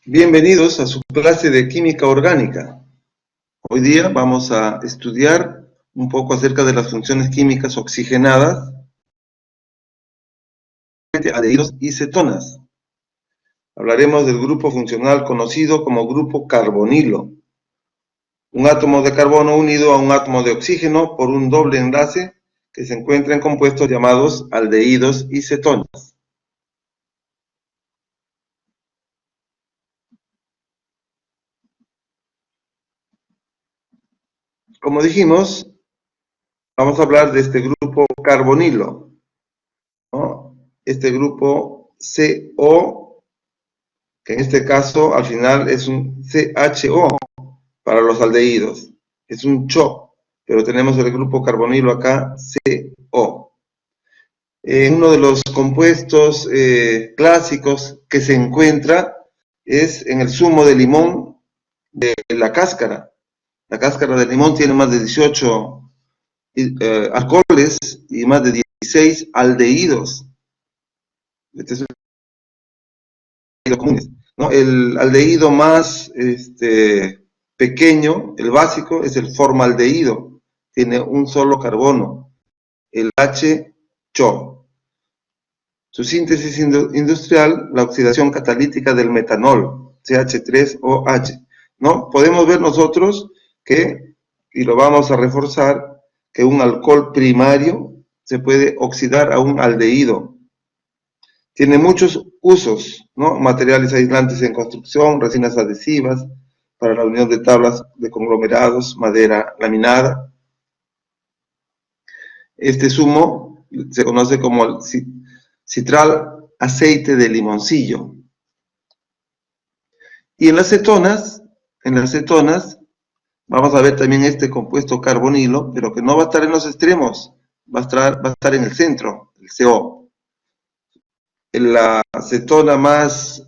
Bienvenidos a su clase de química orgánica. Hoy día vamos a estudiar un poco acerca de las funciones químicas oxigenadas, aldehídos y cetonas. Hablaremos del grupo funcional conocido como grupo carbonilo. Un átomo de carbono unido a un átomo de oxígeno por un doble enlace que se encuentra en compuestos llamados aldehídos y cetonas. Como dijimos, vamos a hablar de este grupo carbonilo, ¿no? Este grupo CO, que en este caso al final es un CHO para los aldehídos, es un CHO, pero tenemos el grupo carbonilo acá, CO. Uno de los compuestos clásicos que se encuentra es en el zumo de limón de la cáscara. La cáscara de limón tiene más de 18 alcoholes y más de 16 aldehídos. Este es el comunes, ¿no? El aldehído más pequeño, el básico, es el formaldehído. Tiene un solo carbono, el HCHO. Su síntesis industrial, la oxidación catalítica del metanol, CH3OH, ¿no? Podemos ver nosotros que, y lo vamos a reforzar, que un alcohol primario se puede oxidar a un aldehído. Tiene muchos usos, ¿no? Materiales aislantes en construcción, resinas adhesivas, para la unión de tablas de conglomerados, madera laminada. Este zumo se conoce como el citral aceite de limoncillo. Y en las cetonas, vamos a ver también este compuesto carbonilo, pero que no va a estar en los extremos, va a estar en el centro, el CO. La cetona más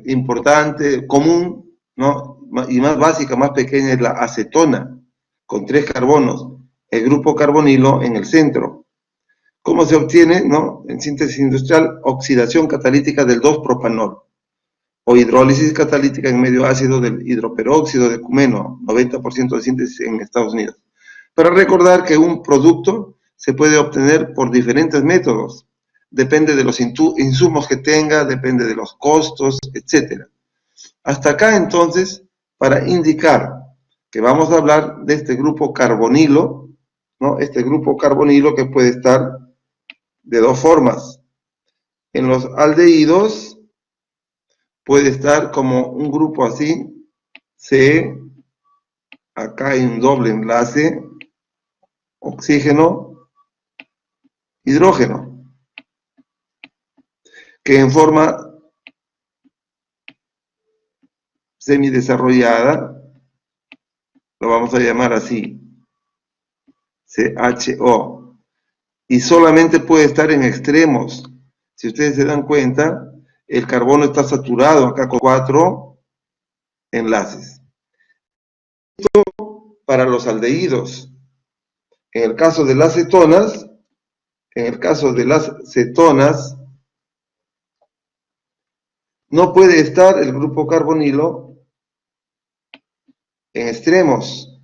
importante, común, ¿no? Y más básica, más pequeña, es la acetona, con 3 carbonos, el grupo carbonilo en el centro. ¿Cómo se obtiene, no? En síntesis industrial, oxidación catalítica del 2-propanol, o hidrólisis catalítica en medio ácido del hidroperóxido de cumeno, 90% de síntesis en Estados Unidos. Para recordar que un producto se puede obtener por diferentes métodos, depende de los insumos que tenga, depende de los costos, etc. Hasta acá entonces, para indicar que vamos a hablar de este grupo carbonilo, ¿no? Este grupo carbonilo que puede estar de dos formas. En los aldehídos puede estar como un grupo así, C, acá hay un doble enlace, oxígeno, hidrógeno, que en forma semidesarrollada, lo vamos a llamar así, CHO, y solamente puede estar en extremos. Si ustedes se dan cuenta, el carbono está saturado acá con 4 enlaces. Esto para los aldehídos. En el caso de las cetonas, no puede estar el grupo carbonilo en extremos.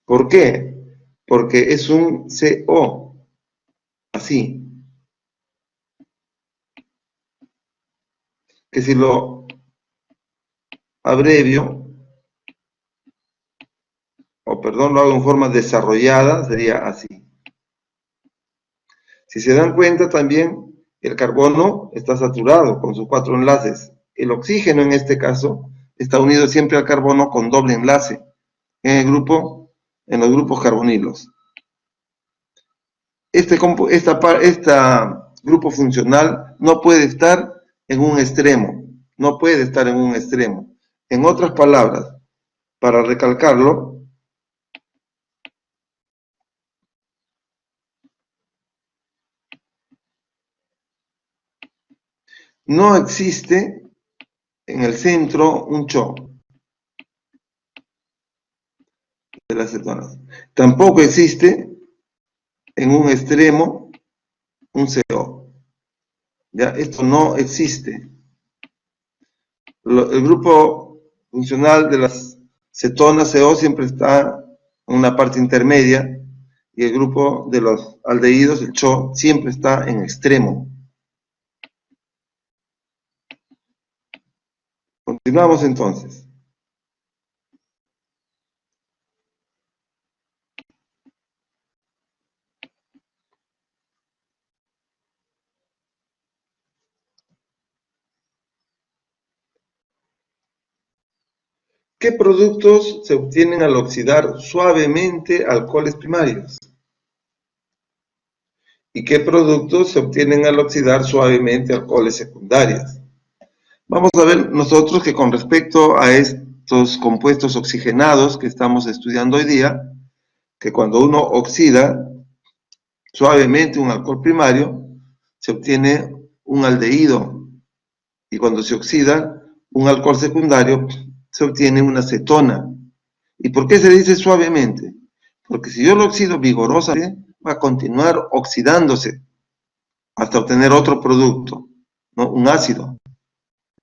¿Por qué? Porque es un CO, así. Que si lo abrevio, o perdón, lo hago en forma desarrollada, sería así. Si se dan cuenta también, el carbono está saturado con sus 4 enlaces. El oxígeno en este caso está unido siempre al carbono con doble enlace en los grupos carbonilos. Este grupo funcional no puede estar en un extremo, no puede estar en un extremo. En otras palabras, para recalcarlo, no existe en el centro un CHO de las cetonas. Tampoco existe en un extremo un CO. Ya, esto no existe. El grupo funcional de las cetonas CO siempre está en una parte intermedia y el grupo de los aldehídos, el CHO, siempre está en extremo. Continuamos entonces. ¿Qué productos se obtienen al oxidar suavemente alcoholes primarios? ¿Y qué productos se obtienen al oxidar suavemente alcoholes secundarios? Vamos a ver nosotros que con respecto a estos compuestos oxigenados que estamos estudiando hoy día, que cuando uno oxida suavemente un alcohol primario, se obtiene un aldehído, y cuando se oxida un alcohol secundario, se obtiene una cetona. ¿Y por qué se dice suavemente? Porque si yo lo oxido vigorosamente, va a continuar oxidándose hasta obtener otro producto, ¿no? Un ácido.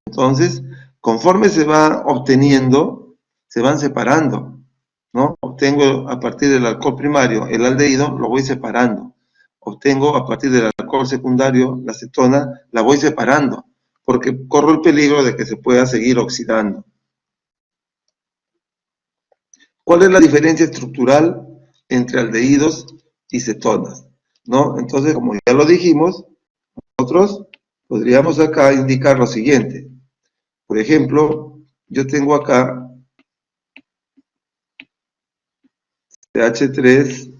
Entonces, conforme se va obteniendo, se van separando, ¿no? Obtengo a partir del alcohol primario el aldehído, lo voy separando. Obtengo a partir del alcohol secundario la cetona, la voy separando, porque corro el peligro de que se pueda seguir oxidando. ¿Cuál es la diferencia estructural entre aldehídos y cetonas? ¿No? Entonces, como ya lo dijimos, nosotros podríamos acá indicar lo siguiente. Por ejemplo, yo tengo acá CH3CO,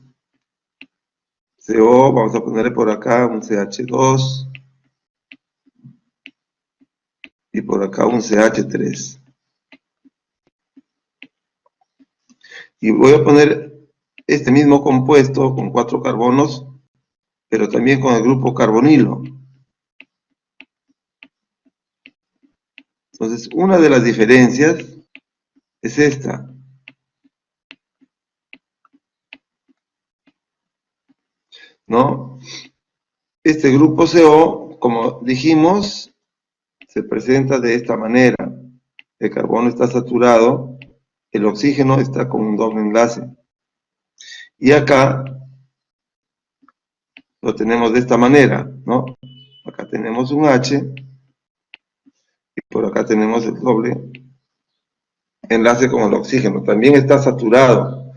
vamos a ponerle por acá un CH2 y por acá un CH3. Y voy a poner este mismo compuesto con 4 carbonos, pero también con el grupo carbonilo. Entonces, una de las diferencias es esta. ¿No? Este grupo CO, como dijimos, se presenta de esta manera. El carbono está saturado, el oxígeno está con un doble enlace. Y acá lo tenemos de esta manera, ¿no? Acá tenemos un H y por acá tenemos el doble enlace con el oxígeno. También está saturado.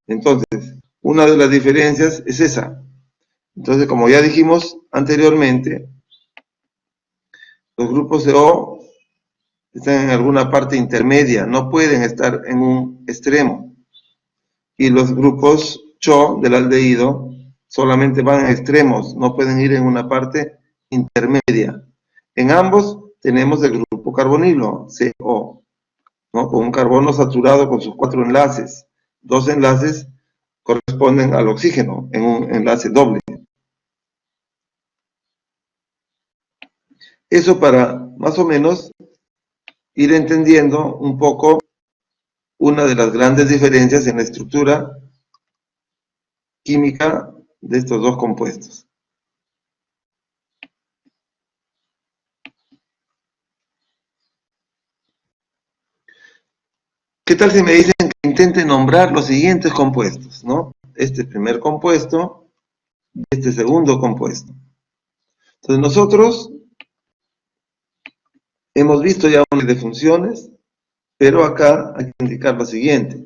Entonces, una de las diferencias es esa. Entonces, como ya dijimos anteriormente, los grupos CO están en alguna parte intermedia, no pueden estar en un extremo. Y los grupos CHO del aldehído solamente van en extremos, no pueden ir en una parte intermedia. En ambos tenemos el grupo carbonilo, CO, ¿no? Con un carbono saturado con sus 4 enlaces. 2 enlaces corresponden al oxígeno en un enlace doble. Eso para más o menos ir entendiendo un poco una de las grandes diferencias en la estructura química de estos dos compuestos. ¿Qué tal si me dicen que intente nombrar los siguientes compuestos, ¿no? Este primer compuesto y este segundo compuesto. Entonces nosotros hemos visto ya una de funciones, pero acá hay que indicar lo siguiente.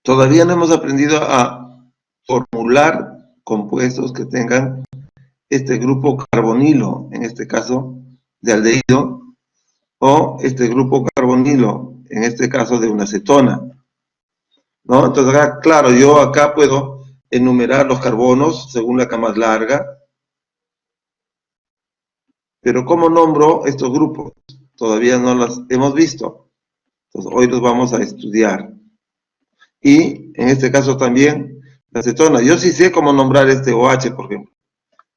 Todavía no hemos aprendido a formular compuestos que tengan este grupo carbonilo, en este caso de aldehído, o este grupo carbonilo, en este caso de una cetona, ¿no? Entonces acá, claro, yo acá puedo enumerar los carbonos según la cama larga, pero ¿cómo nombro estos grupos? Todavía no los hemos visto. Entonces hoy los vamos a estudiar. Y en este caso también la cetona. Yo sí sé cómo nombrar este OH, por ejemplo.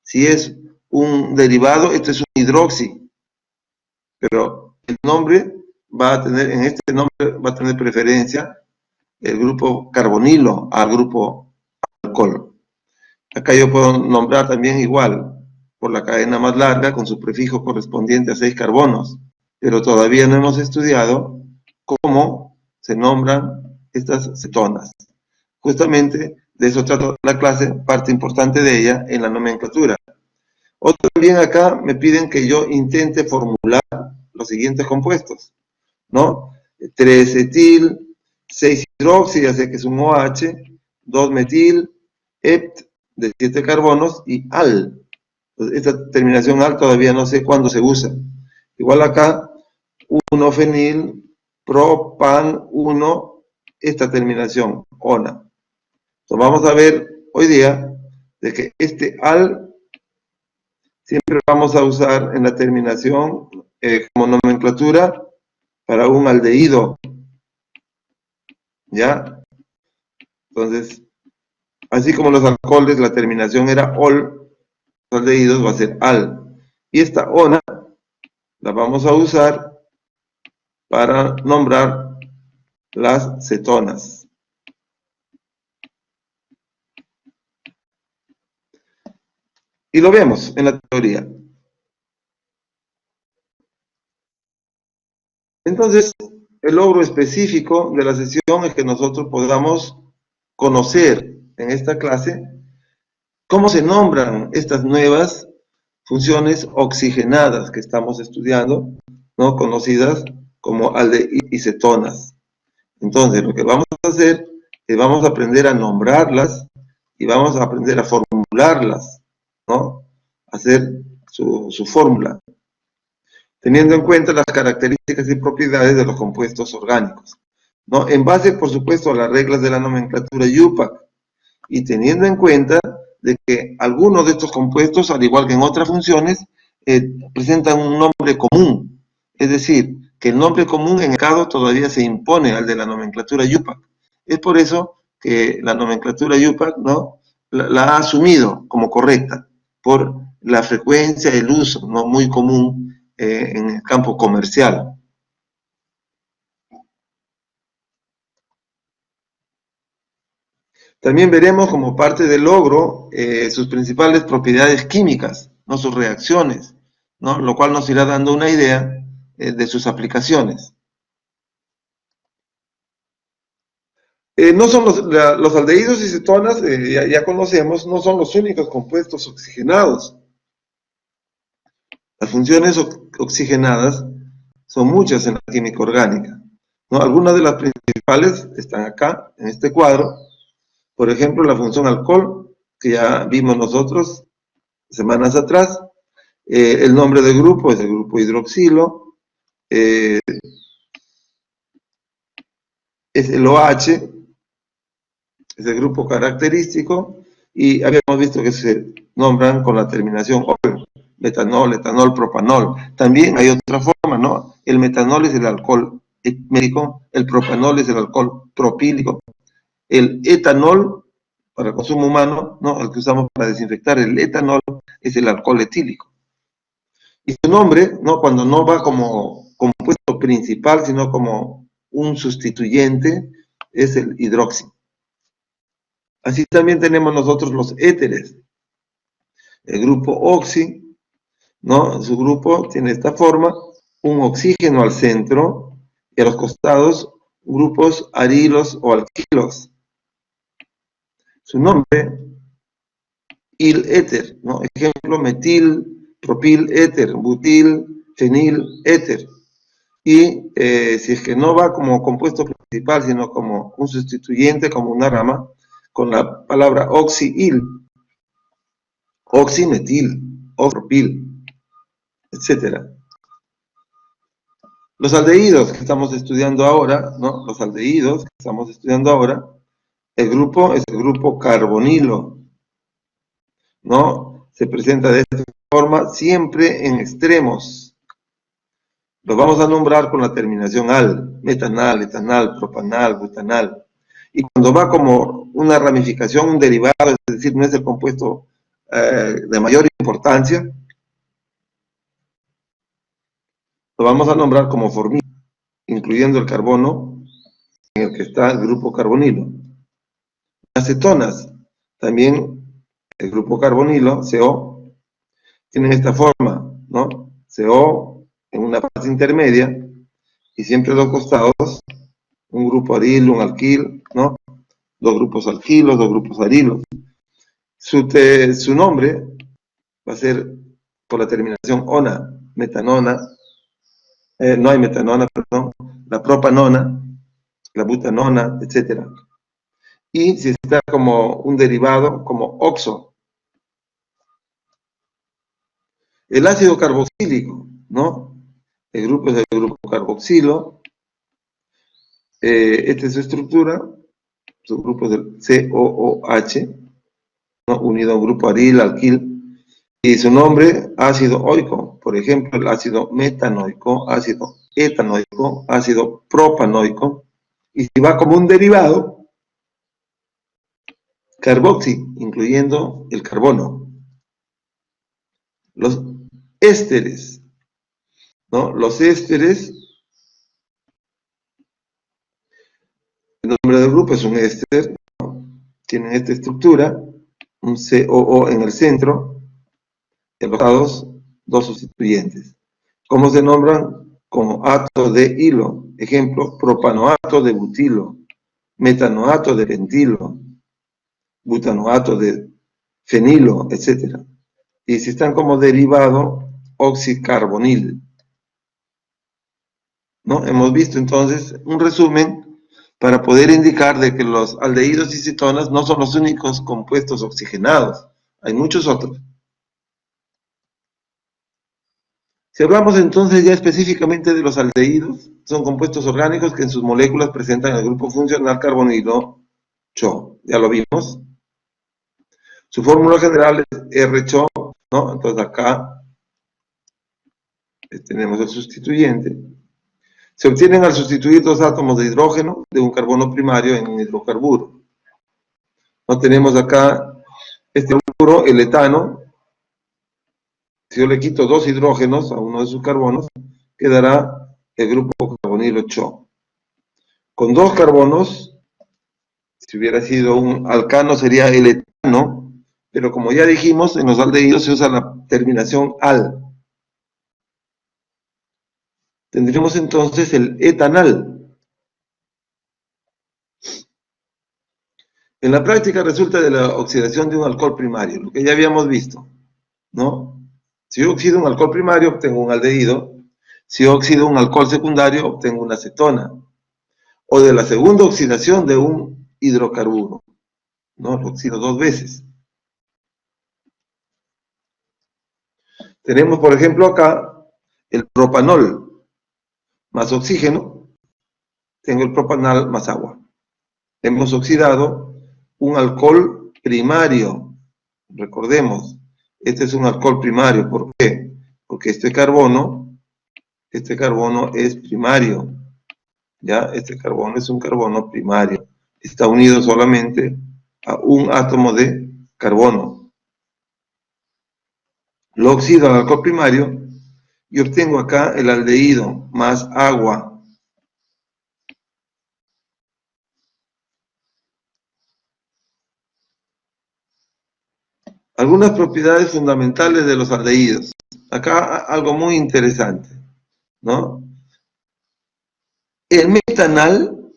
Si es un derivado, esto es un hidroxi. Pero el nombre va a tener, en este nombre va a tener preferencia el grupo carbonilo al grupo alcohol. Acá yo puedo nombrar también igual, por la cadena más larga, con su prefijo correspondiente a 6 carbonos. pero todavía no hemos estudiado cómo se nombran estas cetonas. Justamente de eso trata la clase, parte importante de ella en la nomenclatura. O también acá me piden que yo intente formular los siguientes compuestos, ¿no? 3-etil, 6-hidroxi, ya sé que es un OH, 2-metil, hept de 7 carbonos y al. Entonces, esta terminación al todavía no sé cuándo se usa. Igual acá, 1-fenil, propan 1, esta terminación, ona. Entonces vamos a ver hoy día de que este al siempre vamos a usar en la terminación como nomenclatura para un aldehído, ¿ya? Entonces, así como los alcoholes, la terminación era ol, los aldehídos va a ser al. Y esta ona la vamos a usar para nombrar las cetonas. Y lo vemos en la teoría. Entonces, el logro específico de la sesión es que nosotros podamos conocer en esta clase cómo se nombran estas nuevas funciones oxigenadas que estamos estudiando, ¿no? Conocidas como aldehídos y cetonas. Entonces, lo que vamos a hacer es vamos a aprender a nombrarlas y vamos a aprender a formularlas, ¿no? Hacer su fórmula, teniendo en cuenta las características y propiedades de los compuestos orgánicos, ¿no? En base, por supuesto, a las reglas de la nomenclatura IUPAC, y teniendo en cuenta de que algunos de estos compuestos, al igual que en otras funciones, presentan un nombre común, es decir, que el nombre común en el caso todavía se impone al de la nomenclatura IUPAC. Es por eso que la nomenclatura IUPAC, ¿no?, la ha asumido como correcta, por la frecuencia, el uso, ¿no?, muy común en el campo comercial. También veremos como parte del logro sus principales propiedades químicas, ¿no?, sus reacciones, ¿no?, lo cual nos irá dando una idea de sus aplicaciones. No son los aldehídos y cetonas, ya conocemos, no son los únicos compuestos oxigenados. Las funciones oxigenadas son muchas en la química orgánica, ¿no? Algunas de las principales están acá, en este cuadro. Por ejemplo, la función alcohol, que ya vimos nosotros semanas atrás. El nombre del grupo es el grupo hidroxilo. Es el OH, es el grupo característico. Y habíamos visto que se nombran con la terminación ol, metanol, etanol, propanol. También hay otra forma, ¿no? El metanol es el alcohol etílico, el propanol es el alcohol propílico. El etanol, para consumo humano, ¿no?, el que usamos para desinfectar, el etanol es el alcohol etílico. Y su nombre, ¿no?, cuando no va como compuesto principal, sino como un sustituyente, es el hidróxido. Así también tenemos nosotros los éteres. El grupo oxi, ¿no?, su grupo tiene esta forma, un oxígeno al centro y a los costados grupos arilos o alquilos. Su nombre, il éter, ¿no? Ejemplo, metil, propil éter, butil, fenil éter. Y si es que no va como compuesto principal, sino como un sustituyente, como una rama, con la palabra oxi-il, oximetil, propil, etc. Los aldehídos que estamos estudiando ahora, ¿no? Los aldehídos que estamos estudiando ahora, el grupo es el grupo carbonilo, ¿no? Se presenta de esta forma siempre en extremos. Los vamos a nombrar con la terminación al, metanal, etanal, propanal, butanal. Y cuando va como una ramificación, un derivado, es decir, no es el compuesto de mayor importancia, lo vamos a nombrar como formil, incluyendo el carbono en el que está el grupo carbonilo. Las cetonas, también el grupo carbonilo, CO, tienen esta forma, ¿no? CO, en una parte intermedia, y siempre a los costados, un grupo aril, un alquil, ¿no? Dos grupos alquilos, dos grupos arilos. Su nombre va a ser por la terminación ona, metanona, no hay metanona, perdón, la propanona, la butanona, etc. Y si está como un derivado, como oxo. El ácido carboxílico, ¿no? El grupo es el grupo carboxilo. Esta es su estructura, su grupo es el COOH, ¿no? Unido a un grupo aril, alquil. Y su nombre, ácido oico, por ejemplo, el ácido metanoico, ácido etanoico, ácido propanoico. Y si va como un derivado, carboxi, incluyendo el carbono. Los ésteres, ¿no? Los ésteres, el nombre del grupo es un éster, ¿no? Tienen esta estructura, un COO en el centro, y a los lados, dos sustituyentes. ¿Cómo se nombran? Como átomo de hilo. Ejemplo, propanoato de butilo, metanoato de pentilo, butanoato de fenilo, etc. Y si están como derivado, oxicarbonil, ¿no? Hemos visto entonces un resumen para poder indicar de que los aldehídos y cetonas no son los únicos compuestos oxigenados, hay muchos otros. Si hablamos entonces ya específicamente de los aldehídos, son compuestos orgánicos que en sus moléculas presentan el grupo funcional carbonilo CHO, ya lo vimos. Su fórmula general es RCHO, ¿no? Entonces acá tenemos el sustituyente. Se obtienen al sustituir dos átomos de hidrógeno de un carbono primario en un hidrocarburo. No tenemos acá este hidrocarburo, el etano. Si yo le quito dos hidrógenos a uno de sus carbonos, quedará el grupo carbonilo CHO. Con dos carbonos, si hubiera sido un alcano sería el etano, pero como ya dijimos, en los aldehídos se usa la terminación al. Tendremos entonces el etanal. En la práctica resulta de la oxidación de un alcohol primario, lo que ya habíamos visto, ¿no? Si yo oxido un alcohol primario, obtengo un aldehído. Si yo oxido un alcohol secundario, obtengo una acetona. O de la segunda oxidación de un hidrocarburo, ¿no? Lo oxido dos veces. Tenemos, por ejemplo, acá el propanol más oxígeno, tengo el propanal más agua. Hemos oxidado un alcohol primario. Recordemos, este es un alcohol primario. ¿Por qué? Porque este carbono es primario. ¿Ya? Este carbono es un carbono primario. Está unido solamente a un átomo de carbono. Lo oxido al alcohol primario y obtengo acá el aldehído más agua. Algunas propiedades fundamentales de los aldehídos. Acá algo muy interesante, ¿no? El metanal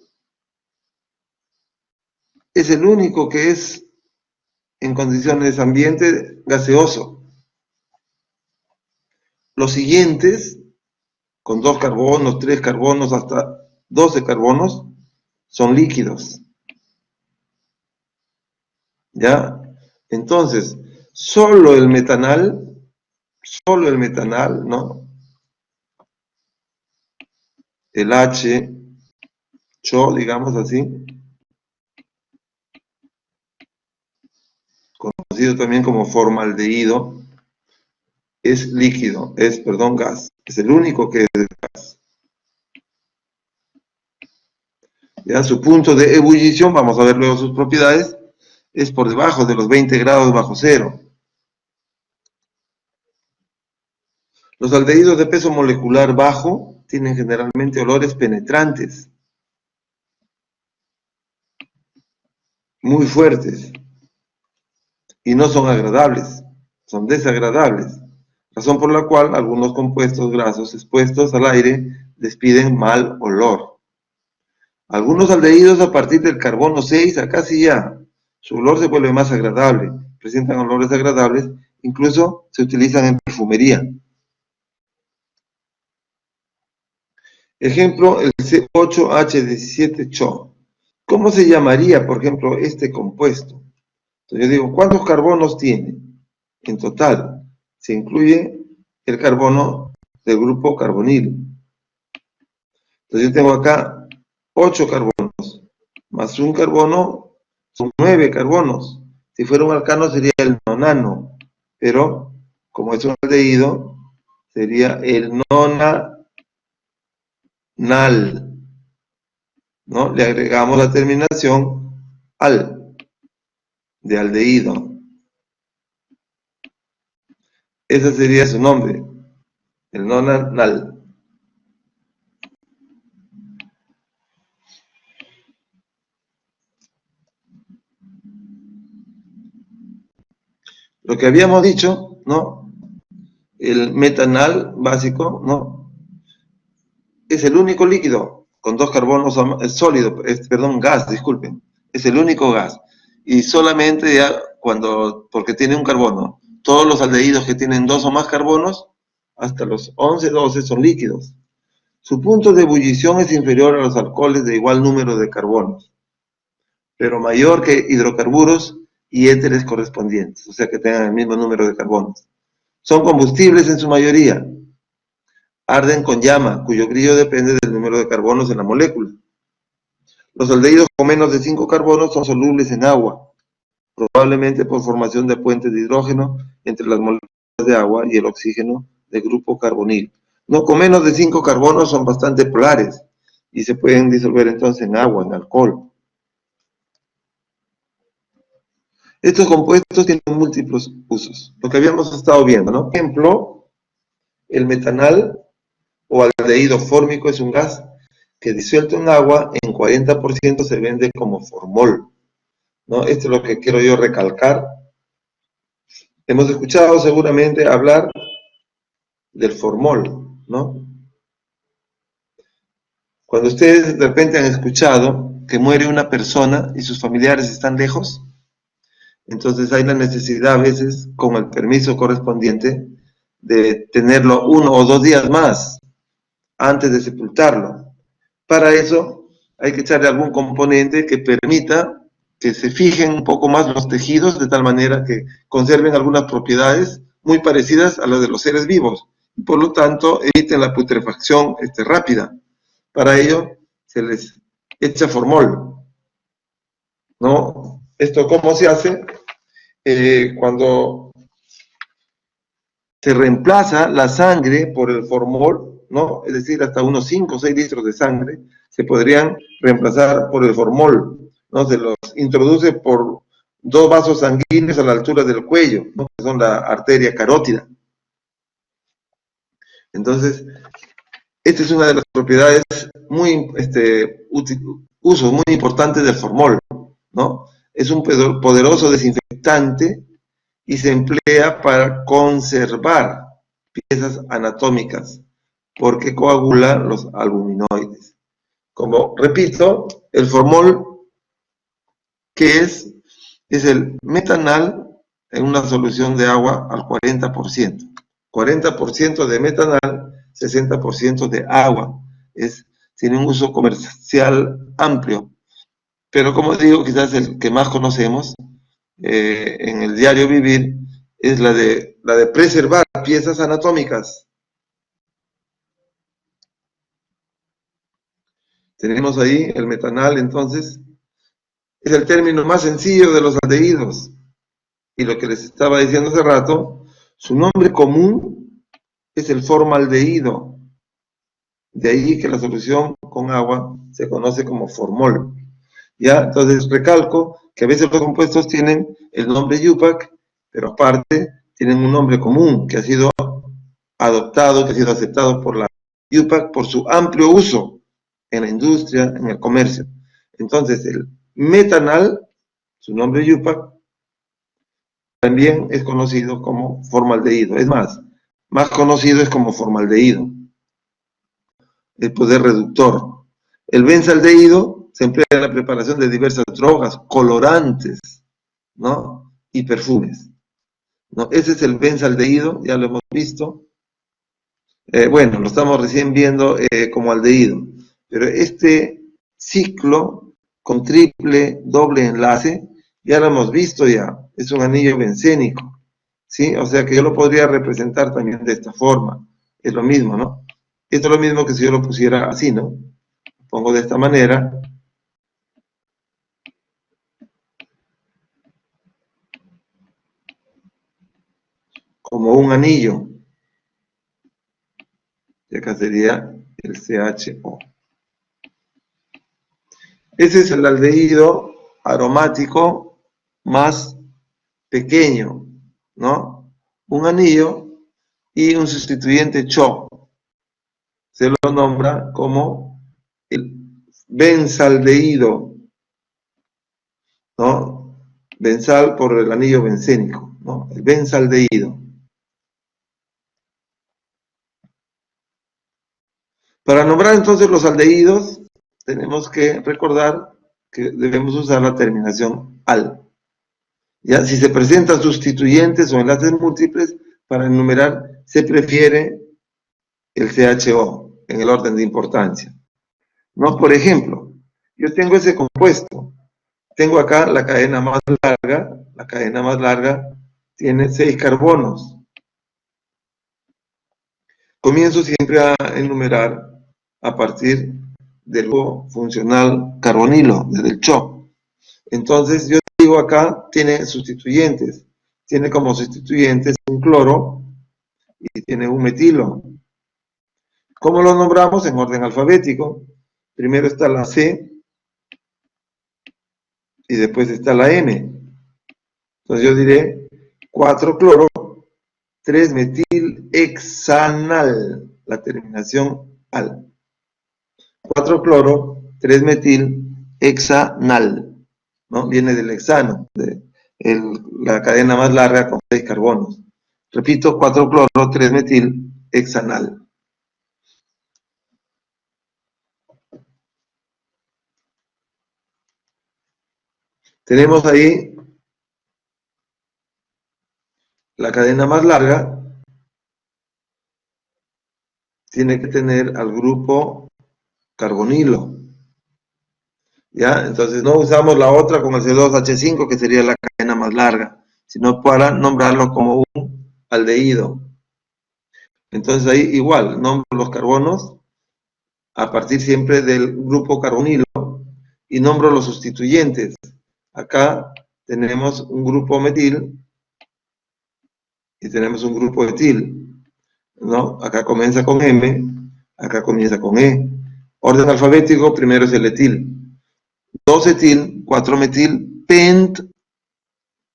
es el único que es en condiciones de ambiente gaseoso. Los siguientes, con 2 carbonos, 3 carbonos, hasta 12 carbonos, son líquidos. ¿Ya? Entonces, solo el metanal, ¿no? El H-CHO, digamos así, conocido también como formaldehído, es líquido, perdón, gas. Es el único que es gas. ¿Ya? Su punto de ebullición, vamos a ver luego sus propiedades, es por debajo de los 20 grados bajo cero. Los aldehídos de peso molecular bajo tienen generalmente olores penetrantes, muy fuertes, y no son agradables, son desagradables. razón por la cual algunos compuestos grasos expuestos al aire despiden mal olor. Algunos aldehídos a partir del carbono 6 acá sí ya, su olor se vuelve más agradable, presentan olores agradables, incluso se utilizan en perfumería. Ejemplo, el C8H17CHO. ¿Cómo se llamaría, por ejemplo, este compuesto? Entonces yo digo, ¿cuántos carbonos tiene? En total, se incluye el carbono del grupo carbonilo. Entonces yo tengo acá 8 carbonos, más un carbono, son 9 carbonos. Si fuera un alcano sería el nonano, pero como es un aldehído, sería el nonanal, ¿no? Le agregamos la terminación al, de aldehído. Ese sería su nombre, el nonanal. Lo que habíamos dicho, ¿no? El metanal básico, ¿no? Es el único líquido con 2 carbonos sólido, perdón, gas, disculpen. Es el único gas. Y solamente ya porque tiene un carbono. Todos los aldehídos que tienen 2 o más carbonos, hasta los 11, 12 son líquidos. Su punto de ebullición es inferior a los alcoholes de igual número de carbonos, pero mayor que hidrocarburos y éteres correspondientes, o sea que tengan el mismo número de carbonos. Son combustibles en su mayoría. Arden con llama, cuyo brillo depende del número de carbonos en la molécula. Los aldehídos con menos de 5 carbonos son solubles en agua, probablemente por formación de puentes de hidrógeno entre las moléculas de agua y el oxígeno del grupo carbonil. No, con menos de 5 carbonos son bastante polares y se pueden disolver entonces en agua, en alcohol. Estos compuestos tienen múltiples usos, lo que habíamos estado viendo, ¿no? Por ejemplo, el metanal o aldehído fórmico es un gas que disuelto en agua en 40% se vende como formol, ¿no? Esto es lo que quiero yo recalcar. Hemos escuchado seguramente hablar del formol, ¿no? Cuando ustedes de repente han escuchado que muere una persona y sus familiares están lejos, entonces hay la necesidad a veces, con el permiso correspondiente, de tenerlo 1 o 2 días más antes de sepultarlo. Para eso hay que echarle algún componente que permita que se fijen un poco más los tejidos de tal manera que conserven algunas propiedades muy parecidas a las de los seres vivos y por lo tanto eviten la putrefacción rápida. Para ello se les echa formol, ¿no? ¿Esto cómo se hace? Cuando se reemplaza la sangre por el formol, ¿no? Es decir, hasta unos 5 o 6 litros de sangre se podrían reemplazar por el formol, ¿no? Se los introduce por 2 vasos sanguíneos a la altura del cuello, ¿no? Que son la arteria carótida. Entonces, esta es una de las propiedades muy, usos muy importantes del formol, ¿no? Es un poderoso desinfectante y se emplea para conservar piezas anatómicas porque coagula los albuminoides. Como repito, el formol, ¿qué es? Es el metanal en una solución de agua al 40%. 40% de metanal, 60% de agua. Tiene un uso comercial amplio. Pero como digo, quizás el que más conocemos en el diario vivir es la de preservar piezas anatómicas. Tenemos ahí el metanal, entonces, es el término más sencillo de los aldehídos. Y lo que les estaba diciendo hace rato, su nombre común es el formaldehído. De ahí que la solución con agua se conoce como formol. ¿Ya? Entonces recalco que a veces los compuestos tienen el nombre IUPAC, pero aparte tienen un nombre común que ha sido adoptado, que ha sido aceptado por la IUPAC por su amplio uso en la industria, en el comercio. Entonces el metanal, su nombre IUPAC, también es conocido como formaldehído. Es más, más conocido es como formaldehído, el poder reductor. El benzaldehído se emplea en la preparación de diversas drogas, colorantes, ¿no? Y perfumes, ¿no? Ese es el benzaldehído, ya lo hemos visto. Bueno, lo estamos recién viendo como aldehído, pero este ciclo con triple, doble enlace, ya lo hemos visto ya, es un anillo bencénico, ¿sí? O sea que yo lo podría representar también de esta forma, es lo mismo, ¿no? Esto es lo mismo que si yo lo pusiera así, ¿no? Lo pongo de esta manera, como un anillo, y acá sería el CHO. Ese es el aldehído aromático más pequeño, ¿no? Un anillo y un sustituyente CHO. Se lo nombra como el benzaldehído, ¿no? Benzal por el anillo bencénico, ¿no? El benzaldehído. Para nombrar entonces los aldehídos, tenemos que recordar que debemos usar la terminación al. ¿Ya? Si se presentan sustituyentes o enlaces múltiples, para enumerar se prefiere el CHO en el orden de importancia, ¿no? Por ejemplo, yo tengo ese compuesto, tengo acá la cadena más larga tiene 6 carbonos. Comienzo siempre a enumerar a partir del grupo funcional carbonilo, desde el CHO. Entonces yo digo acá, tiene sustituyentes, tiene como sustituyentes un cloro y tiene un metilo. ¿Cómo lo nombramos? En orden alfabético. Primero está la C y después está la N. Entonces yo diré 4-cloro, 3-metil-hexanal, la terminación al. 4-cloro, 3-metil-hexanal, ¿no? Viene del hexano, la cadena más larga con 6 carbonos. Repito, 4-cloro, 3-metil-hexanal. Tenemos ahí la cadena más larga, tiene que tener al grupo carbonilo, ¿ya? Entonces no usamos la otra con el C2H5, que sería la cadena más larga, sino para nombrarlo como un aldehído. Entonces ahí igual, nombro los carbonos a partir siempre del grupo carbonilo y nombro los sustituyentes. Acá tenemos un grupo metil y tenemos un grupo etil, ¿no? Acá comienza con M, acá comienza con E. Orden alfabético, primero es el etil. 2-etil, 4-metil, pent,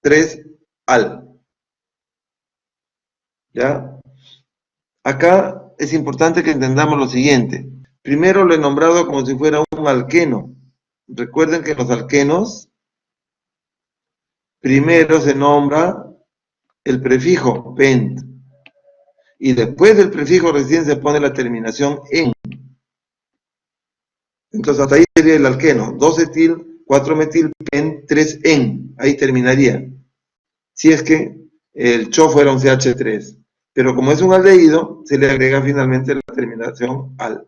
3-al. ¿Ya? Acá es importante que entendamos lo siguiente. Primero lo he nombrado como si fuera un alqueno. Recuerden que los alquenos, primero se nombra el prefijo pent. Y después del prefijo recién se pone la terminación en. Entonces hasta ahí sería el alqueno. 2-etil, 4-metil, pent, 3-en. Ahí terminaría. Si es que el CHO fuera un CH3. Pero como es un aldehído, se le agrega finalmente la terminación al.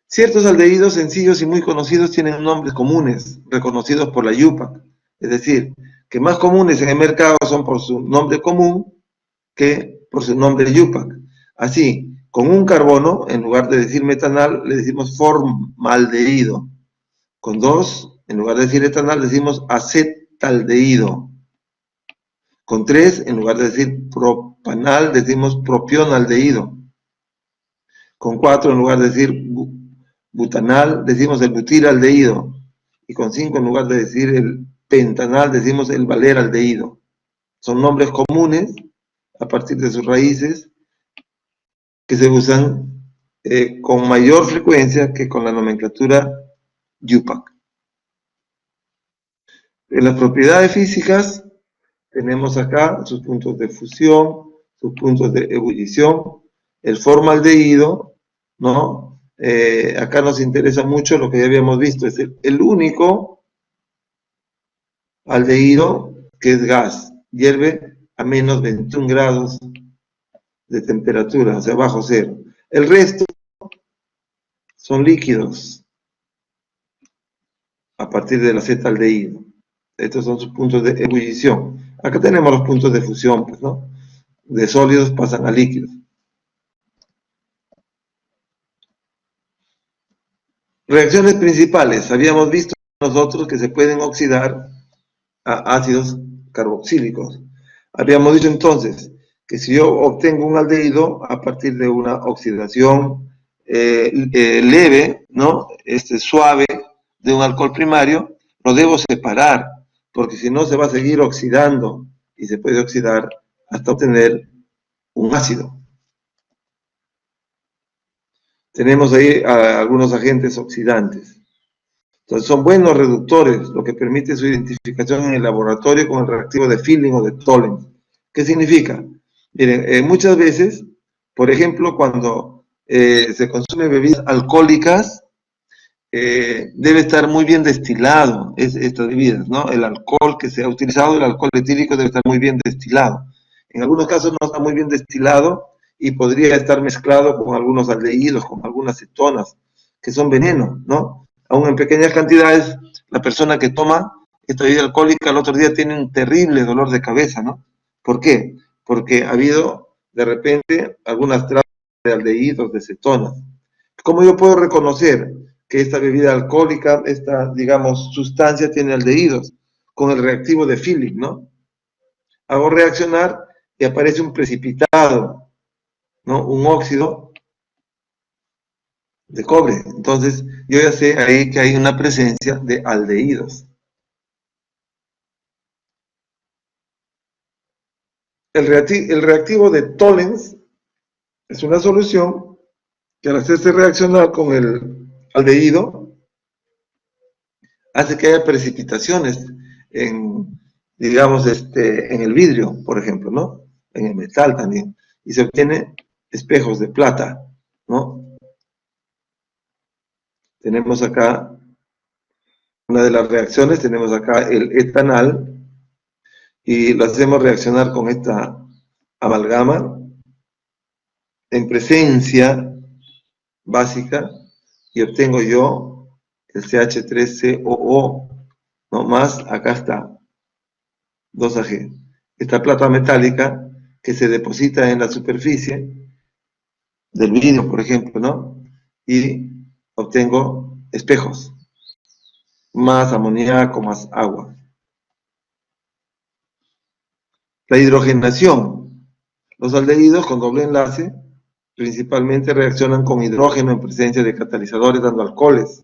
Ciertos aldehídos sencillos y muy conocidos tienen nombres comunes, reconocidos por la IUPAC. Es decir, que más comunes en el mercado son por su nombre común que por su nombre IUPAC. Así, con un carbono, en lugar de decir metanal, le decimos formaldehído. Con 2, en lugar de decir etanal, decimos acetaldehído. Con 3, en lugar de decir propanal, decimos propionaldehído. Con 4, en lugar de decir butanal, decimos el butiraldehído. Y con 5, en lugar de decir el pentanal, decimos el valeraldehído. Son nombres comunes a partir de sus raíces que se usan con mayor frecuencia que con la nomenclatura IUPAC. En las propiedades físicas tenemos acá sus puntos de fusión, sus puntos de ebullición. El formaldehído, ¿no? Acá nos interesa mucho lo que ya habíamos visto, es el único aldehído que es gas, hierve a menos 21 grados de temperatura, o sea, bajo cero. El resto son líquidos a partir del acetaldehído. Estos son sus puntos de ebullición. Acá tenemos los puntos de fusión, pues, ¿no? De sólidos pasan a líquidos. Reacciones principales. Habíamos visto nosotros que se pueden oxidar a ácidos carboxílicos. Habíamos dicho entonces que si yo obtengo un aldehído a partir de una oxidación leve, ¿no? Suave de un alcohol primario, lo debo separar, porque si no se va a seguir oxidando y se puede oxidar hasta obtener un ácido. Tenemos ahí algunos agentes oxidantes. Entonces son buenos reductores, lo que permite su identificación en el laboratorio con el reactivo de Fielding o de Tollens. ¿Qué significa? Miren, muchas veces, por ejemplo, cuando se consumen bebidas alcohólicas, debe estar muy bien destilado estas bebidas, ¿no? El alcohol que se ha utilizado, el alcohol etílico debe estar muy bien destilado. En algunos casos no está muy bien destilado y podría estar mezclado con algunos aldehídos, con algunas cetonas, que son veneno, ¿no? Aún en pequeñas cantidades, la persona que toma esta bebida alcohólica al otro día tiene un terrible dolor de cabeza, ¿no? ¿Por qué? Porque ha habido de repente algunas trazas de aldehídos, de cetonas. ¿Cómo yo puedo reconocer que esta bebida alcohólica, esta, digamos, sustancia tiene aldehídos? Con el reactivo de Fielding, ¿no? Hago reaccionar y aparece un precipitado, ¿no? Un óxido de cobre. Entonces, yo ya sé ahí que hay una presencia de aldehídos. El reactivo de Tollens es una solución que al hacerse reaccionar con el aldehído hace que haya precipitaciones en, digamos, en el vidrio, por ejemplo, ¿no? En el metal también. Y se obtiene espejos de plata, ¿no? Tenemos acá una de las reacciones, tenemos acá el etanal y lo hacemos reaccionar con esta amalgama en presencia básica y obtengo yo el CH3COO, ¿no? Más, acá está, 2AG. Esta plata metálica que se deposita en la superficie del vidrio, por ejemplo, ¿no? Y obtengo espejos, más amoníaco, más agua. La hidrogenación. Los aldehídos con doble enlace principalmente reaccionan con hidrógeno en presencia de catalizadores dando alcoholes.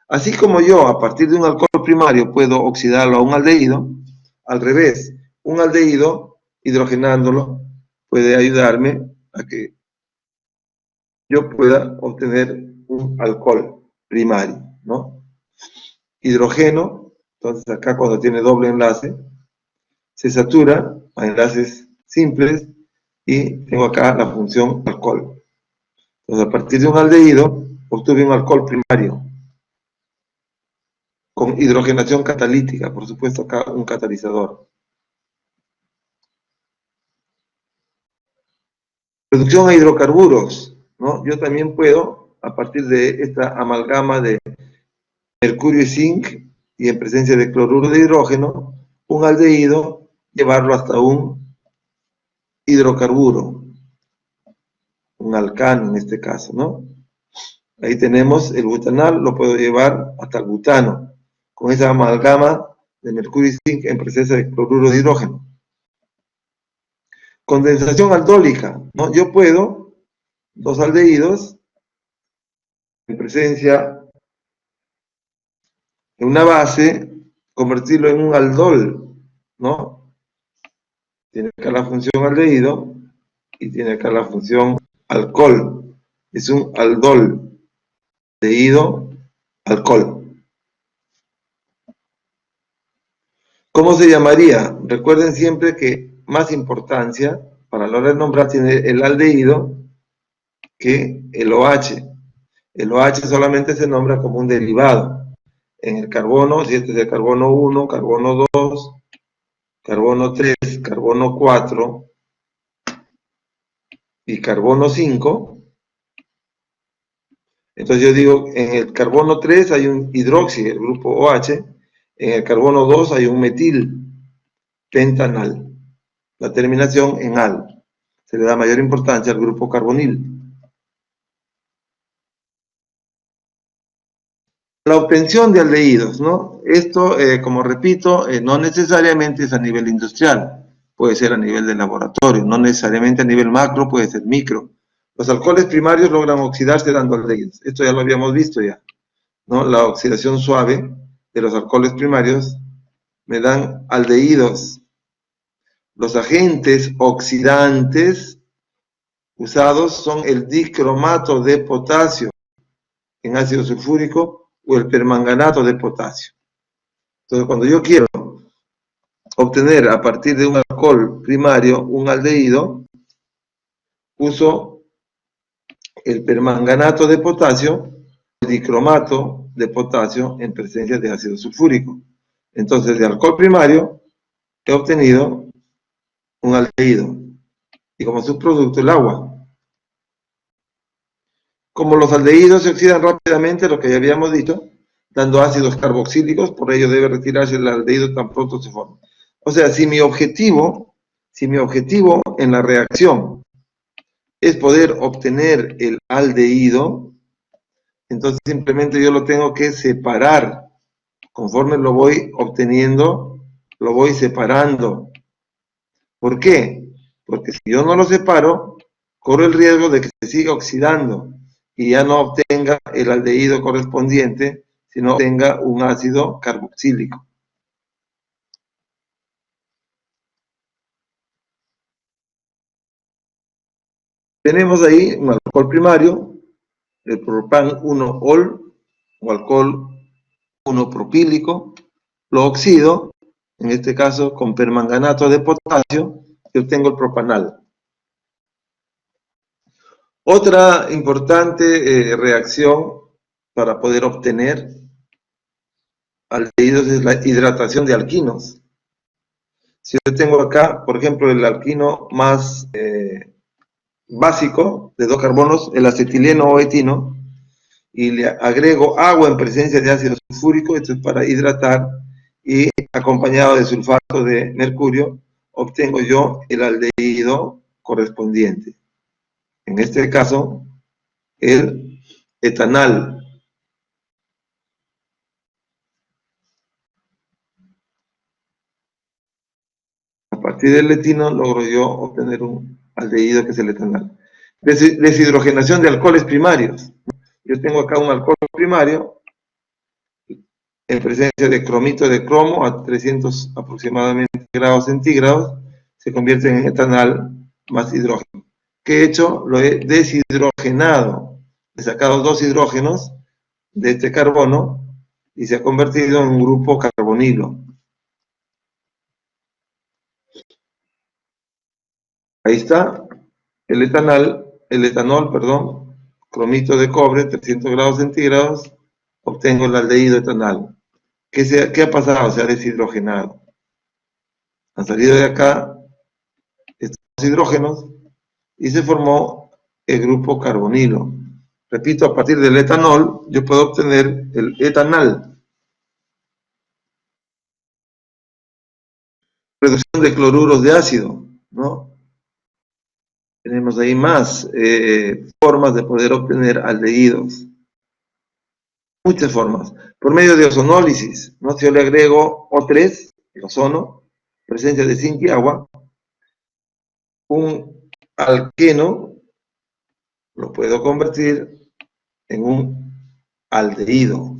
Así como yo, a partir de un alcohol primario, puedo oxidarlo a un aldehído, al revés, un aldehído, hidrogenándolo, puede ayudarme a que yo pueda obtener un alcohol primario, ¿no? Hidrógeno, entonces acá cuando tiene doble enlace, se satura a enlaces simples y tengo acá la función alcohol. Entonces a partir de un aldehído, obtuve un alcohol primario, con hidrogenación catalítica, por supuesto acá un catalizador. Reducción a hidrocarburos, ¿no? Yo también puedo, a partir de esta amalgama de mercurio y zinc, y en presencia de cloruro de hidrógeno, un aldehído, llevarlo hasta un hidrocarburo, un alcano en este caso, ¿no? Ahí tenemos el butanal, lo puedo llevar hasta el butano, con esa amalgama de mercurio y zinc en presencia de cloruro de hidrógeno. Condensación aldólica, ¿no? Yo puedo, dos aldehídos, en presencia de una base, convertirlo en un aldol, ¿no? Tiene acá la función aldehído y tiene acá la función alcohol. Es un aldol, aldehído, alcohol. ¿Cómo se llamaría? Recuerden siempre que más importancia para la hora de nombrar, tiene el aldehído que el OH. El OH solamente se nombra como un derivado. En el carbono, si este es el carbono 1, carbono 2, carbono 3, carbono 4 y carbono 5, entonces yo digo, en el carbono 3 hay un hidroxi, el grupo OH, en el carbono 2 hay un metil pentanal, la terminación en al. Se le da mayor importancia al grupo carbonil. La obtención de aldehídos, ¿no? Esto, como repito, no necesariamente es a nivel industrial, puede ser a nivel de laboratorio, no necesariamente a nivel macro, puede ser micro. Los alcoholes primarios logran oxidarse dando aldehídos, esto ya lo habíamos visto ya, ¿no? La oxidación suave de los alcoholes primarios me dan aldehídos. Los agentes oxidantes usados son el dicromato de potasio en ácido sulfúrico o el permanganato de potasio. Entonces, cuando yo quiero obtener a partir de un alcohol primario un aldehído, uso el permanganato de potasio, el dicromato de potasio en presencia de ácido sulfúrico. Entonces, de alcohol primario he obtenido un aldehído y como subproducto el agua. Como los aldehídos se oxidan rápidamente, lo que ya habíamos dicho, dando ácidos carboxílicos, por ello debe retirarse el aldehído tan pronto se forme. O sea, si mi objetivo en la reacción es poder obtener el aldehído, entonces simplemente yo lo tengo que separar. Conforme lo voy obteniendo, lo voy separando. ¿Por qué? Porque si yo no lo separo, corro el riesgo de que se siga oxidando y ya no obtenga el aldehído correspondiente, sino obtenga un ácido carboxílico. Tenemos ahí un alcohol primario, el propan 1-ol o alcohol 1-propílico, lo oxido, en este caso con permanganato de potasio, y obtengo el propanal. Otra importante reacción para poder obtener aldehídos es la hidratación de alquinos. Si yo tengo acá, por ejemplo, el alquino más básico de 2 carbonos, el acetileno o etino, y le agrego agua en presencia de ácido sulfúrico, esto es para hidratar, y acompañado de sulfato de mercurio, obtengo yo el aldehído correspondiente. En este caso, el etanal. A partir del etino logro yo obtener un aldehído que es el etanal. Deshidrogenación de alcoholes primarios. Yo tengo acá un alcohol primario en presencia de cromito de cromo a 300 aproximadamente grados centígrados, se convierte en etanal más hidrógeno. ¿Qué he hecho? Lo he deshidrogenado. He sacado 2 hidrógenos de este carbono y se ha convertido en un grupo carbonilo. Ahí está el etanol, cromito de cobre, 300 grados centígrados, obtengo el aldehído etanal. ¿Qué ha pasado? Se ha deshidrogenado. Han salido de acá estos hidrógenos y se formó el grupo carbonilo. Repito, a partir del etanol yo puedo obtener el etanal. Reducción de cloruros de ácido, ¿no? Tenemos ahí más formas de poder obtener aldehídos. Muchas formas. Por medio de ozonólisis, ¿no? Si yo le agrego O3, el ozono, presencia de zinc y agua, un alqueno lo puedo convertir en un aldehído.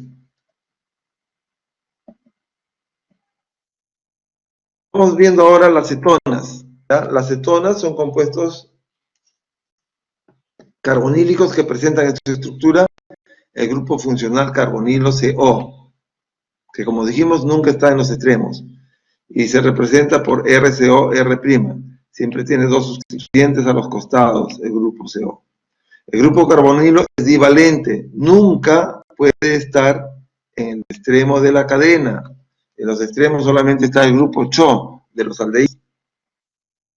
Estamos viendo ahora las cetonas. ¿Ya? Las cetonas son compuestos carbonílicos que presentan en su estructura el grupo funcional carbonilo CO, que como dijimos nunca está en los extremos, y se representa por RCO, R'. siempre tiene dos sustituyentes a los costados, el grupo CO. El grupo carbonilo es divalente, nunca puede estar en el extremo de la cadena. En los extremos solamente está el grupo CHO de los aldehídos.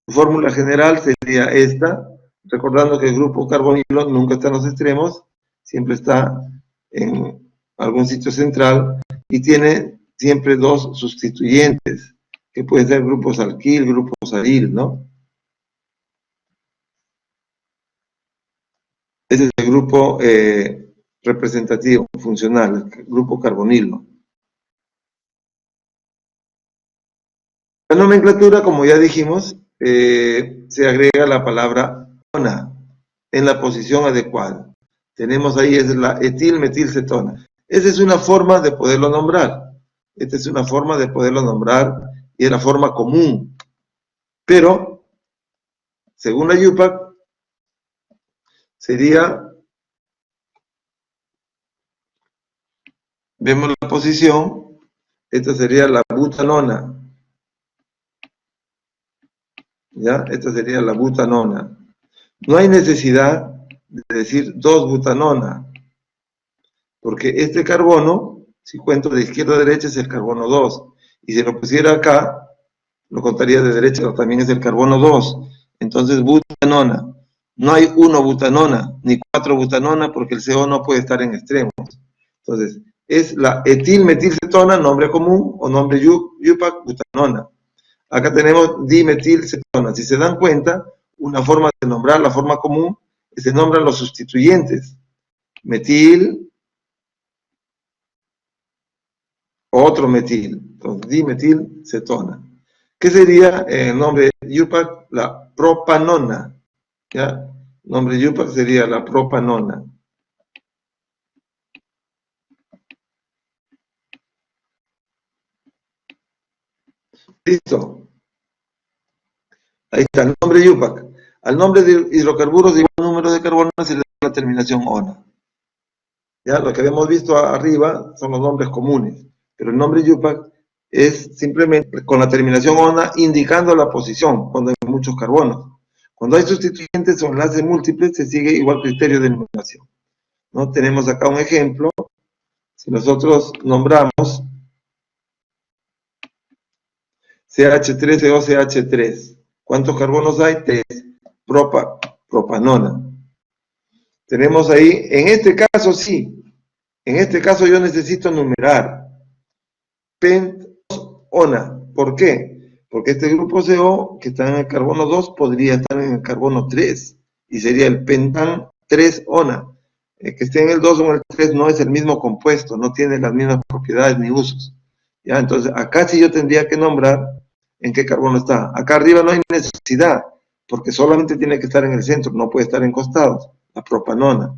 Su fórmula general sería esta, recordando que el grupo carbonilo nunca está en los extremos, siempre está en algún sitio central y tiene siempre dos sustituyentes, que pueden ser grupos alquil, grupos aril, ¿no? Ese es el grupo representativo, funcional, el grupo carbonilo. La nomenclatura, como ya dijimos, se agrega la palabra ona en la posición adecuada. Tenemos ahí es la etilmetilcetona. Esa es una forma de poderlo nombrar. Esta es una forma de poderlo nombrar y es la forma común. Pero, según la IUPAC, sería, vemos la posición, esta sería la butanona. ¿Ya? Esta sería la butanona. No hay necesidad de decir 2-butanona, porque este carbono, si cuento de izquierda a derecha, es el carbono 2. Y si lo pusiera acá, lo contaría de derecha, pero también es el carbono 2. Entonces, butanona. No hay 1-butanona, ni 4-butanona, porque el CO no puede estar en extremos. Entonces, es la etilmetilcetona, nombre común, o nombre IUPAC, butanona. Acá tenemos dimetilcetona. Si se dan cuenta, una forma de nombrar la forma común, se nombran los sustituyentes. Metil, otro metil. Entonces, dimetilcetona. ¿Qué sería el nombre IUPAC? La propanona. ¿Ya? El nombre IUPAC sería la propanona. Listo. Ahí está el nombre IUPAC. Al nombre de hidrocarburos de igual número de carbono se le da la terminación ONA. ¿Ya? Lo que habíamos visto arriba son los nombres comunes, pero el nombre IUPAC es simplemente con la terminación ONA indicando la posición cuando hay muchos carbonos. Cuando hay sustituyentes o enlaces múltiples se sigue igual criterio de numeración, ¿no? Tenemos acá un ejemplo. Si nosotros nombramos CH3COCH3, ¿cuántos carbonos hay? 3. Propanona. Tenemos ahí, en este caso sí, en este caso yo necesito numerar pentona. ¿Por qué? Porque este grupo CO que está en el carbono 2 podría estar en el carbono 3 y sería el pentan 3-ona. Que esté en el 2 o en el 3 no es el mismo compuesto, no tiene las mismas propiedades ni usos. ¿Ya? Entonces acá sí yo tendría que nombrar en qué carbono está. Acá arriba no hay necesidad, porque solamente tiene que estar en el centro, no puede estar en costados. La propanona.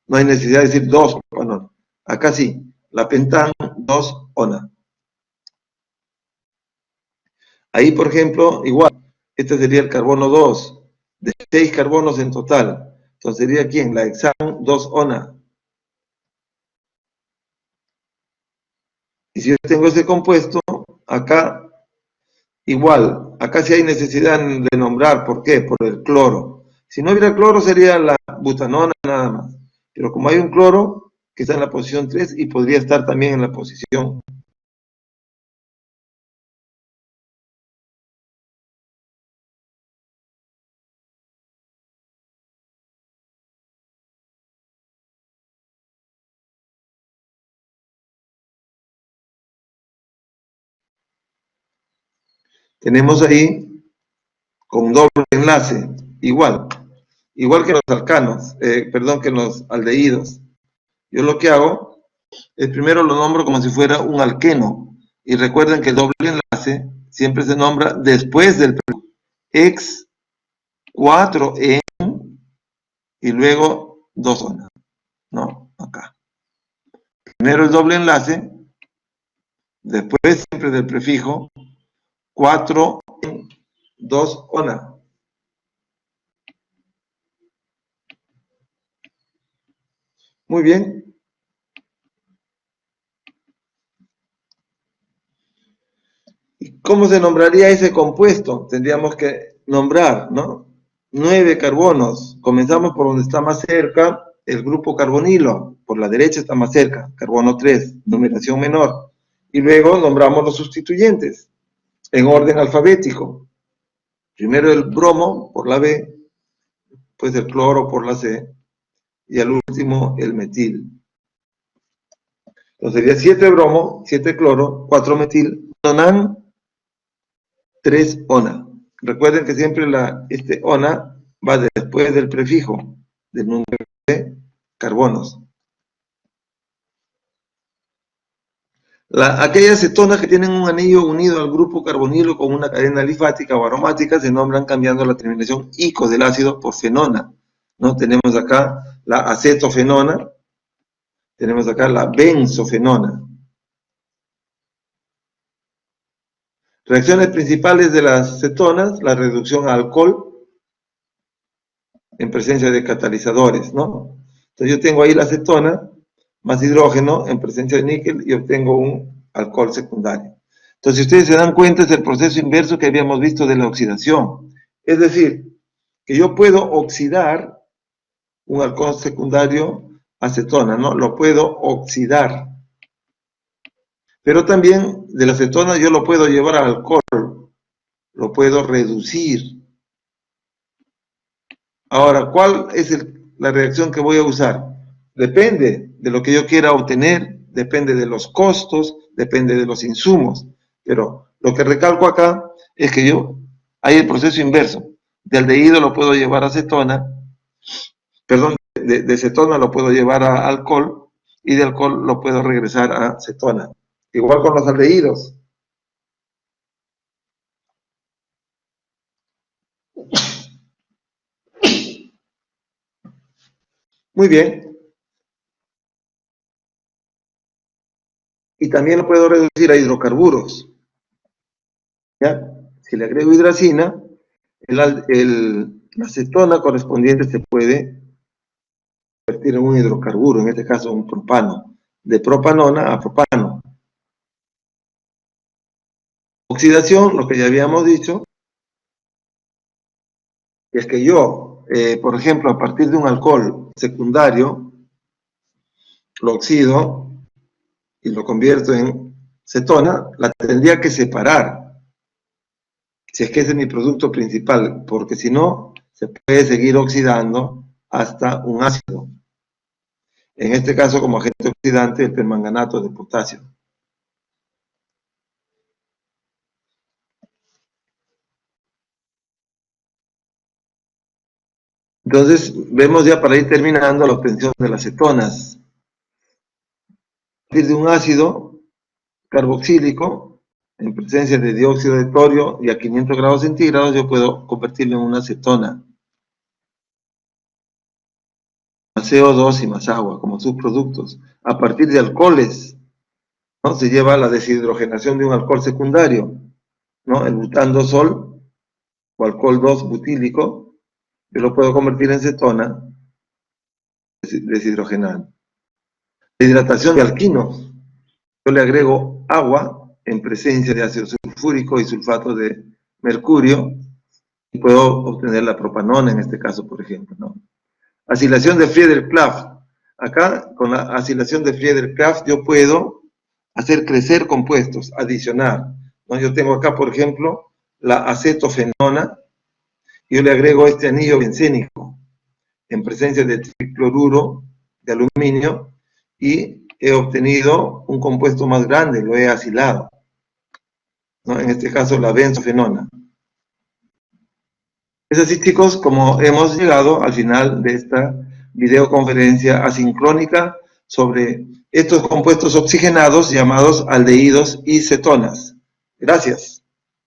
No hay necesidad de decir 2-propanona. Acá sí, la pentan 2-ona. Ahí, por ejemplo, igual, este sería el carbono 2, de 6 carbonos en total. Entonces sería ¿quién? La hexan 2-ona. Y si yo tengo ese compuesto, acá igual, acá sí hay necesidad de nombrar, ¿por qué? Por el cloro. Si no hubiera cloro sería la butanona nada más. Pero como hay un cloro que está en la posición 3 y podría estar también en la posición. Tenemos ahí con doble enlace, igual que los alcanos, perdón, que los aldehídos. Yo lo que hago es primero lo nombro como si fuera un alqueno. Y recuerden que el doble enlace siempre se nombra después del ex 4 en y luego 2 ona. No, acá. Primero el doble enlace, después siempre del prefijo 4 en 2 ona. Muy bien. ¿Cómo se nombraría ese compuesto? Tendríamos que nombrar, ¿no? 9 carbonos. Comenzamos por donde está más cerca, el grupo carbonilo. Por la derecha está más cerca, carbono 3, numeración menor. Y luego nombramos los sustituyentes, en orden alfabético. Primero el bromo por la B, pues el cloro por la C, y al último el metil. Entonces sería 7 bromo, 7 cloro, 4 metil, onan, 3 ona. Recuerden que siempre este ona va después del prefijo, del número de carbonos. Aquellas cetonas que tienen un anillo unido al grupo carbonilo con una cadena alifática o aromática se nombran cambiando la terminación ico del ácido por fenona, ¿no? Tenemos acá la acetofenona, tenemos acá la benzofenona. Reacciones principales de las cetonas, la reducción a alcohol en presencia de catalizadores, ¿no? Entonces yo tengo ahí la cetona más hidrógeno en presencia de níquel y obtengo un alcohol secundario. Entonces, si ustedes se dan cuenta, es el proceso inverso que habíamos visto de la oxidación. Es decir, que yo puedo oxidar un alcohol secundario a cetona, ¿no? Lo puedo oxidar. Pero también de la cetona yo lo puedo llevar a alcohol, lo puedo reducir. Ahora, ¿cuál es la reacción que voy a usar? Depende de lo que yo quiera obtener, depende de los costos, depende de los insumos. Pero lo que recalco acá es que hay el proceso inverso. De aldehído lo puedo llevar a cetona, perdón, de cetona lo puedo llevar a alcohol, y de alcohol lo puedo regresar a cetona. Igual con los aldehídos. Muy bien. Y también lo puedo reducir a hidrocarburos. ¿Ya? Si le agrego hidracina, la cetona correspondiente se puede convertir en un hidrocarburo, en este caso un propano, de propanona a propano. Oxidación, lo que ya habíamos dicho, es que yo, por ejemplo, a partir de un alcohol secundario, lo oxido y lo convierto en cetona, la tendría que separar, si es que ese es mi producto principal, porque si no, se puede seguir oxidando hasta un ácido. En este caso, como agente oxidante, el permanganato de potasio. Entonces, vemos ya para ir terminando la obtención de las cetonas. A partir de un ácido carboxílico, en presencia de dióxido de torio y a 500 grados centígrados, yo puedo convertirlo en una cetona. Más CO2 y más agua como subproductos. A partir de alcoholes, ¿no? Se lleva a la deshidrogenación de un alcohol secundario, ¿no? El butandosol o alcohol 2 butílico, yo lo puedo convertir en cetona deshidrogenada. La hidratación de alquinos, yo le agrego agua en presencia de ácido sulfúrico y sulfato de mercurio y puedo obtener la propanona en este caso, por ejemplo, ¿no? Acilación de Friedel-Crafts. Acá, con la acilación de Friedel-Crafts, yo puedo hacer crecer compuestos, adicionar, ¿no? Yo tengo acá, por ejemplo, la acetofenona, y yo le agrego este anillo bencénico en presencia de tricloruro de aluminio y he obtenido un compuesto más grande, lo he acilado, ¿no? En este caso la benzofenona. Es así, chicos, como hemos llegado al final de esta videoconferencia asincrónica sobre estos compuestos oxigenados llamados aldehídos y cetonas. Gracias.